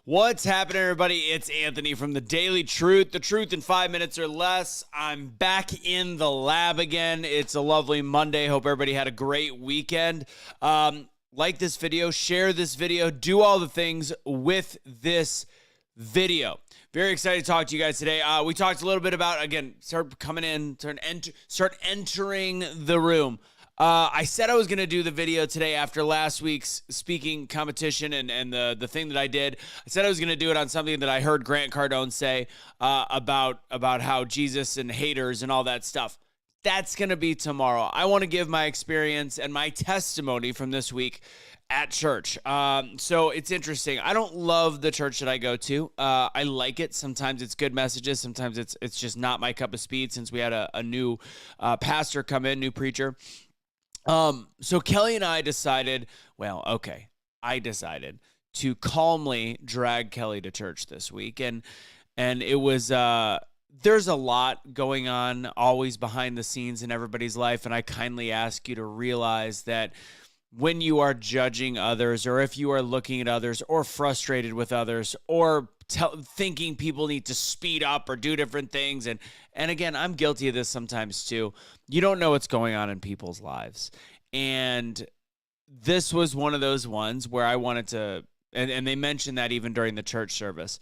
What's happening, everybody? It's Anthony from The Daily Truth, the truth in 5 minutes or less. I'm back in the lab again. It's a lovely Monday. Hope everybody had a great weekend. Like this video, share this video, do all the things with this video. Very excited to talk to you guys today. We talked a little bit about, again, start coming in, start entering the room. I said I was going to do the video today after last week's speaking competition and the thing that I did. I said I was going to do it on something that I heard Grant Cardone say about how Jesus and haters and all that stuff. That's going to be tomorrow. I want to give my experience and my testimony from this week at church. So it's interesting. I don't love the church that I go to. I like it. Sometimes it's good messages. Sometimes it's just not my cup of speed since we had a new pastor come in, new preacher. So Kelly and I decided, I decided to calmly drag Kelly to church this week. And it was, there's a lot going on always behind the scenes in everybody's life. And I kindly ask you to realize that when you are judging others, or if you are looking at others or frustrated with others or thinking people need to speed up or do different things. And again, I'm guilty of this sometimes too. You don't know what's going on in people's lives. And this was one of those ones where I wanted to, and they mentioned that even during the church service,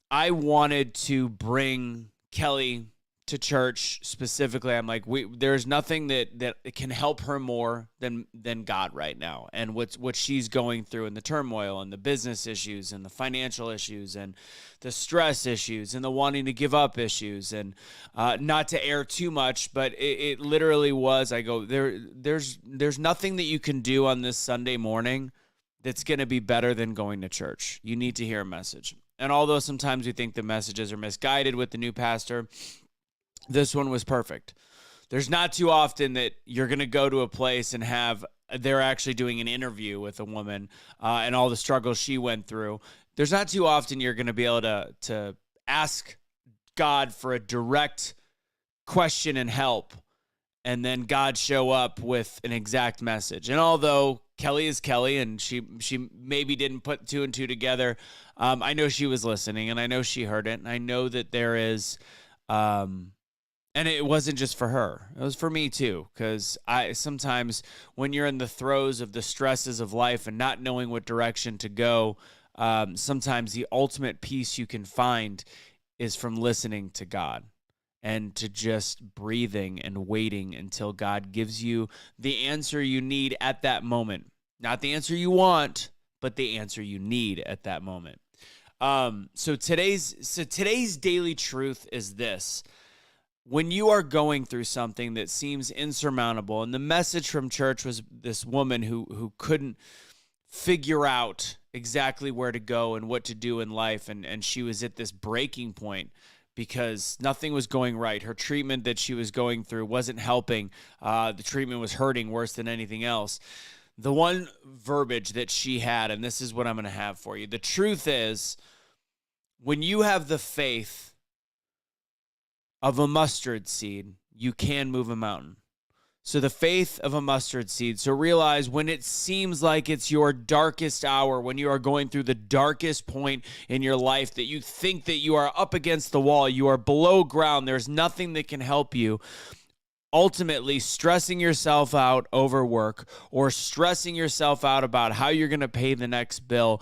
I wanted to bring Kelly to church specifically. I'm like, there's nothing that can help her more than God right now, and what she's going through, and the turmoil and the business issues and the financial issues and the stress issues and the wanting to give up issues. And not to air too much, but it literally was, I go, there's nothing that you can do on this Sunday morning that's going to be better than going to church. You need to hear a message. And although sometimes we think the messages are misguided with the new pastor, this one was perfect. There's not too often that you're going to go to a place and they're actually doing an interview with a woman and all the struggles she went through. There's not too often you're going to be able to ask God for a direct question and help, and then God show up with an exact message. And although Kelly is Kelly, and she maybe didn't put two and two together, I know she was listening, and I know she heard it, and I know that there is... And it wasn't just for her. It was for me too, because sometimes when you're in the throes of the stresses of life and not knowing what direction to go, sometimes the ultimate peace you can find is from listening to God and to just breathing and waiting until God gives you the answer you need at that moment. Not the answer you want, but the answer you need at that moment. So today's daily truth is this. When you are going through something that seems insurmountable, and the message from church was this woman who couldn't figure out exactly where to go and what to do in life, and she was at this breaking point because nothing was going right. Her treatment that she was going through wasn't helping. The treatment was hurting worse than anything else. The one verbiage that she had, and this is what I'm going to have for you. The truth is, when you have the faith of a mustard seed, you can move a mountain. So the faith of a mustard seed. So realize when it seems like it's your darkest hour, when you are going through the darkest point in your life, that you think that you are up against the wall, you are below ground, there's nothing that can help you. Ultimately, stressing yourself out over work or stressing yourself out about how you're going to pay the next bill,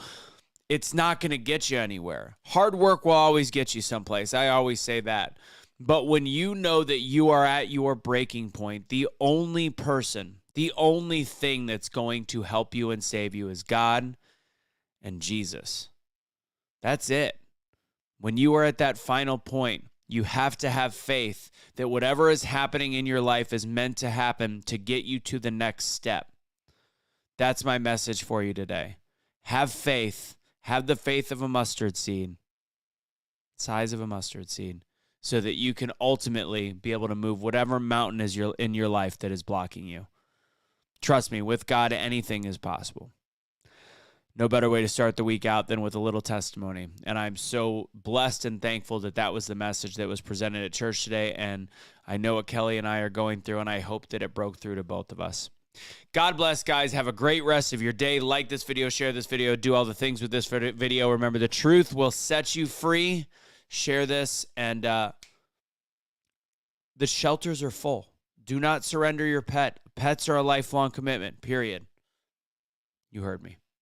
it's not going to get you anywhere. Hard work will always get you someplace. I always say that. But when you know that you are at your breaking point, the only thing that's going to help you and save you is God and Jesus. That's it. When you are at that final point, you have to have faith that whatever is happening in your life is meant to happen to get you to the next step. That's my message for you today. Have faith. Have the faith of a mustard seed, size of a mustard seed, so that you can ultimately be able to move whatever mountain is in your life that is blocking you. Trust me, with God, anything is possible. No better way to start the week out than with a little testimony. And I'm so blessed and thankful that that was the message that was presented at church today. And I know what Kelly and I are going through, and I hope that it broke through to both of us. God bless, guys. Have a great rest of your day. Like this video, share this video, do all the things with this video. Remember, the truth will set you free. Share this, and the shelters are full. Do not surrender your pet. Pets are a lifelong commitment, period. You heard me.